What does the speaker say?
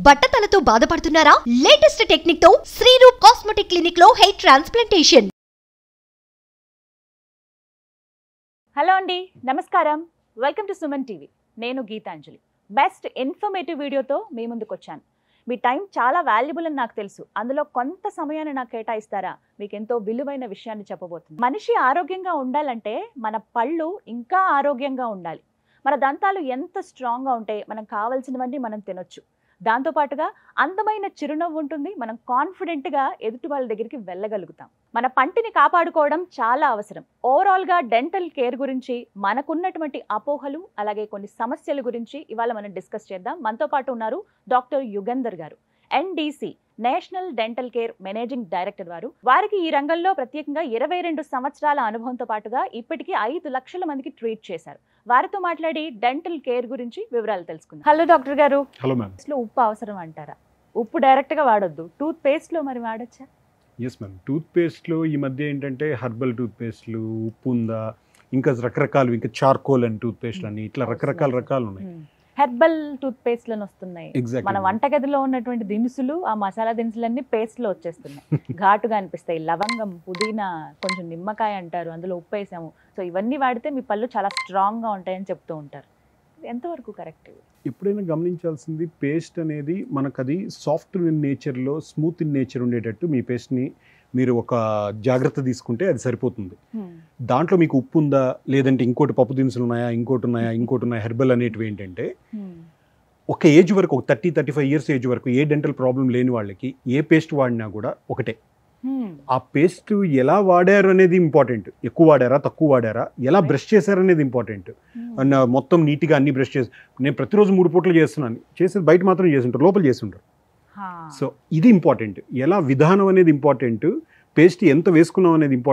బట్టతలతో బాధపడుతున్నారా? Latest technique తో Shreeroop cosmetic clinic లో హెయిర్ ట్రాన్స్ప్లాంటేషన్. హలో అండి, నమస్కారం. Welcome to Suman TV. నేను గీతాంజలి. బెస్ట్ ఇన్ఫర్మేటివ్ వీడియోతో మీ ముందుకు వచ్చాను. మీ టైం చాలా వాల్యుబుల్ అని నాకు తెలుసు. అందులో కొంత సమయాన్ని నాకు కేటాయిస్తారా? మీకు ఎంతో విలువైన విషయాన్ని చెప్పబోతుంది. మనిషి ఆరోగ్యంగా ఉండాలంటే మన పళ్ళు ఇంకా ఆరోగ్యంగా ఉండాలి. మన దంతాలు ఎంత స్ట్రాంగ్గా ఉంటే మనం కావాల్సినవన్నీ మనం తినొచ్చు. దాంతోపాటుగా అందమైన చిరునవ్వు ఉంటుంది. మనం కాన్ఫిడెంట్గా ఎదుటి వాళ్ళ దగ్గరికి వెళ్ళగలుగుతాం. మన పంటిని కాపాడుకోవడం చాలా అవసరం. ఓవరాల్గా డెంటల్ కేర్ గురించి మనకున్నటువంటి అపోహలు అలాగే కొన్ని సమస్యల గురించి ఇవాళ మనం డిస్కస్ చేద్దాం. మనతో పాటు ఉన్నారు డాక్టర్ యుగంధర్ గారు, NDC national dental care managing director వారు. వారికి ఈ రంగంలో ప్రత్యేకంగా 22 సంవత్సరాల అనుభవంతో పాటుగా ఇప్పటికీ 5 లక్షల మందికి ట్రీట్ చేశారు. వారితో మాట్లాడి డెంటల్ కేర్ గురించి వివరాలు తెలుసుకుందాం. హలో డాక్టర్ గారు. Hello ma'am. ఉప్పు అవసరం అంటారా? ఉప్పు డైరెక్ట్ గా వాడొద్దు, టూత్ పేస్ట్ లో మరి వాడచ్చా? Yes ma'am. టూత్ పేస్ట్లో ఈ మధ్య ఏంటంటే హర్బల్ టూత్ పేస్ట్లు, ఉప్పు ఉందా, ఇంకా రకరకాలు, ఇంకా చార్కోల్ అని టూత్ పేస్ట్ అని ఇట్లా రకాలు ఉన్నాయి. హెర్బల్ టూత్ పేస్ట్ లను వస్తున్నాయి. Exactly. మన వంటగదిలో ఉన్నటువంటి దినుసులు, ఆ మసాలా దినుసులన్నీ పేస్ట్ లో వచ్చేస్తున్నాయి. ఘాటుగా అనిపిస్తాయి. లవంగం, పుదీనా, కొంచెం నిమ్మకాయ అంటారు, అందులో ఉప్పు వేసాము. సో ఇవన్నీ వాడితే మీ పళ్ళు చాలా స్ట్రాంగ్ గా ఉంటాయని చెప్తూ ఉంటారు. ఎంతవరకు కరెక్ట్? ఎప్పుడైనా గమనించాల్సింది, పేస్ట్ అనేది మనకు అది సాఫ్ట్ నేచర్లో, స్మూత్ ఇన్ నేచర్ ఉండేటట్టు మీ పేస్ట్ని మీరు ఒక జాగ్రత్త తీసుకుంటే అది సరిపోతుంది. దాంట్లో మీకు ఉప్పు ఉందా, లేదంటే ఇంకోటి పప్పు దినుసులు ఉన్నాయా, ఇంకోటి ఉన్నాయా, హెర్బల్ అనేటివి ఏంటంటే ఒక ఏజ్ వరకు, ఒక 30-35 ఇయర్స్ ఏజ్ వరకు ఏ డెంటల్ ప్రాబ్లం లేని వాళ్ళకి ఏ పేస్ట్ వాడినా కూడా ఒకటే. ఆ పేస్ట్ ఎలా వాడారు అనేది ఇంపార్టెంట్. ఎక్కువ వాడారా, తక్కువ వాడారా, ఎలా బ్రష్ చేశారనేది ఇంపార్టెంట్. మొత్తం నీట్గా అన్ని బ్రష్ చేసి, నేను ప్రతిరోజు 3 పూటలు చేస్తున్నాను, చేసేది బయట మాత్రం చేస్తుంటారు, లోపల చేస్తుంటారు. సో ఇది ఇంపార్టెంట్. ఎలా విధానం అనేది ఇంపార్టెంట్, పేస్ట్ ఎంత వేసుకున్నాం అనేది ఇంపార్టెంట్.